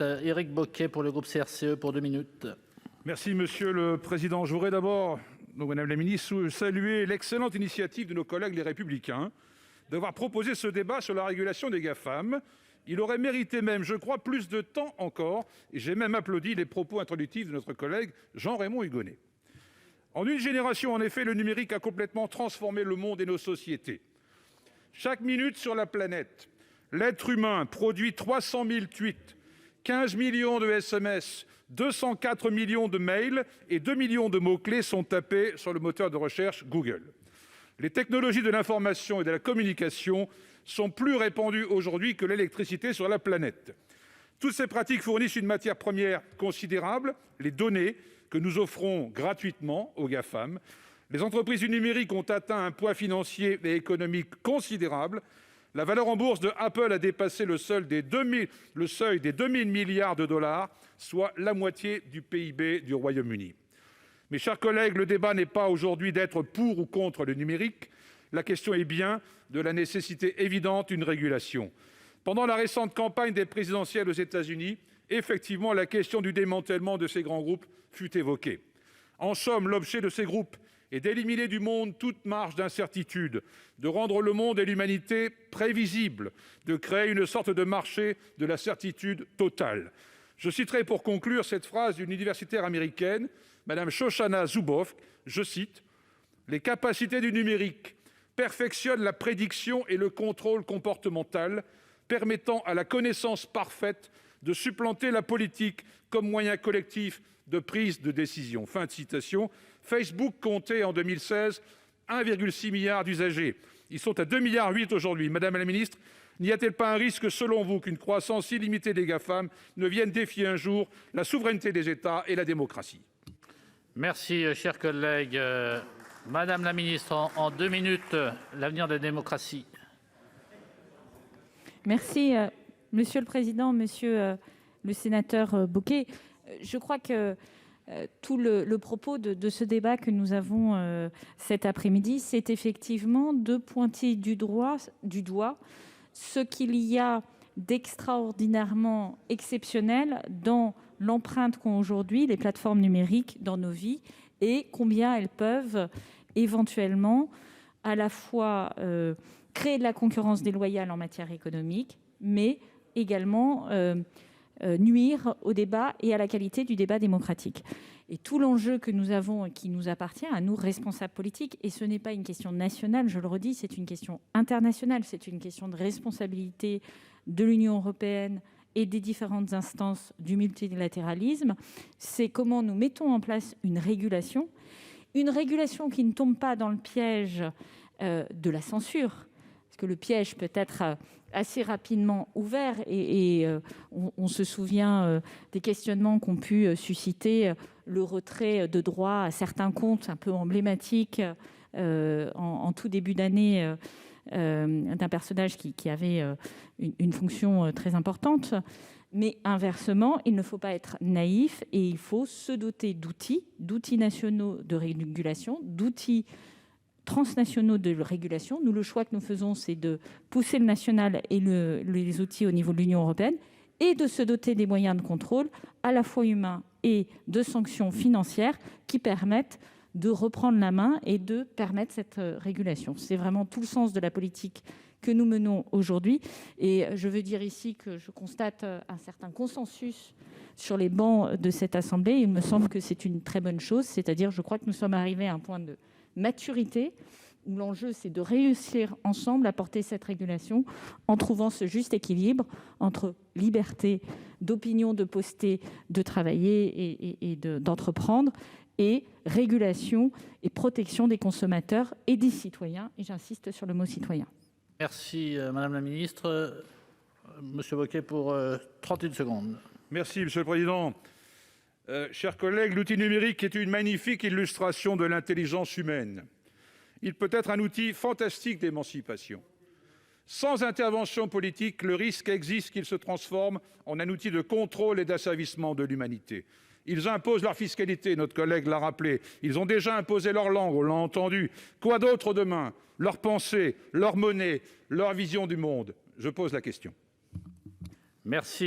Éric Bocquet pour le groupe CRCE pour 2 minutes. Merci, Monsieur le Président. Je voudrais d'abord, Madame la Ministre, saluer l'excellente initiative de nos collègues les Républicains d'avoir proposé ce débat sur la régulation des GAFAM. Il aurait mérité même, je crois, plus de temps encore, et j'ai même applaudi les propos introductifs de notre collègue Jean-Raymond Hugonet. En une génération, en effet, le numérique a complètement transformé le monde et nos sociétés. Chaque minute sur la planète, l'être humain produit 300 000 tweets, 15 millions de SMS, 204 millions de mails et 2 millions de mots-clés sont tapés sur le moteur de recherche Google. Les technologies de l'information et de la communication sont plus répandues aujourd'hui que l'électricité sur la planète. Toutes ces pratiques fournissent une matière première considérable, les données que nous offrons gratuitement aux GAFAM. Les entreprises du numérique ont atteint un poids financier et économique considérable. La valeur en bourse de Apple a dépassé le seuil des 2 000 milliards de dollars, soit la moitié du PIB du Royaume-Uni. Mes chers collègues, le débat n'est pas aujourd'hui d'être pour ou contre le numérique. La question est bien de la nécessité évidente d'une régulation. Pendant la récente campagne des présidentielles aux États-Unis, effectivement, la question du démantèlement de ces grands groupes fut évoquée. En somme, l'objet de ces groupes est d'éliminer du monde toute marge d'incertitude, de rendre le monde et l'humanité prévisibles, de créer une sorte de marché de la certitude totale. Je citerai pour conclure cette phrase d'une universitaire américaine, Mme Shoshana Zuboff, je cite, « Les capacités du numérique perfectionnent la prédiction et le contrôle comportemental, permettant à la connaissance parfaite de supplanter la politique comme moyen collectif de prise de décision. » Fin de citation. Facebook comptait en 2016 1,6 milliard d'usagers. Ils sont à 2,8 milliards aujourd'hui. Madame la ministre, n'y a-t-il pas un risque, selon vous, qu'une croissance illimitée des GAFAM ne vienne défier un jour la souveraineté des États et la démocratie ? Merci, cher collègue. Madame la ministre, en 2 minutes, l'avenir de la démocratie. Merci, Monsieur le Président, Monsieur le sénateur Bocquet. Je crois que tout le propos de ce débat que nous avons cet après-midi, c'est effectivement de pointer du doigt ce qu'il y a d'extraordinairement exceptionnel dans l'empreinte qu'ont aujourd'hui les plateformes numériques dans nos vies et combien elles peuvent éventuellement à la fois créer de la concurrence déloyale en matière économique, mais également nuire au débat et à la qualité du débat démocratique. Et tout l'enjeu que nous avons et qui nous appartient à nous, responsables politiques, et ce n'est pas une question nationale, je le redis, c'est une question internationale, c'est une question de responsabilité de l'Union européenne et des différentes instances du multilatéralisme, c'est comment nous mettons en place une régulation qui ne tombe pas dans le piège de la censure, parce que le piège peut être assez rapidement ouvert et on se souvient des questionnements qu'ont pu susciter le retrait de droits à certains comptes un peu emblématiques en tout début d'année d'un personnage qui avait une fonction très importante. Mais inversement, il ne faut pas être naïf et il faut se doter d'outils nationaux de régulation, d'outils transnationaux de régulation. Nous, le choix que nous faisons, c'est de pousser le national et les outils au niveau de l'Union européenne et de se doter des moyens de contrôle, à la fois humains et de sanctions financières qui permettent de reprendre la main et de permettre cette régulation. C'est vraiment tout le sens de la politique que nous menons aujourd'hui. Et je veux dire ici que je constate un certain consensus sur les bancs de cette Assemblée. Il me semble que c'est une très bonne chose, c'est-à-dire je crois que nous sommes arrivés à un point de maturité où l'enjeu, c'est de réussir ensemble à porter cette régulation en trouvant ce juste équilibre entre liberté d'opinion, de poster, de travailler et d'entreprendre, et régulation et protection des consommateurs et des citoyens. Et j'insiste sur le mot citoyen. Merci, Madame la ministre. Monsieur Bocquet pour 31 secondes. Merci, Monsieur le Président. Chers collègues, l'outil numérique est une magnifique illustration de l'intelligence humaine. Il peut être un outil fantastique d'émancipation. Sans intervention politique, le risque existe qu'il se transforme en un outil de contrôle et d'asservissement de l'humanité. Ils imposent leur fiscalité, notre collègue l'a rappelé. Ils ont déjà imposé leur langue, on l'a entendu. Quoi d'autre demain ? Leur pensée, leur monnaie, leur vision du monde ? Je pose la question. Merci.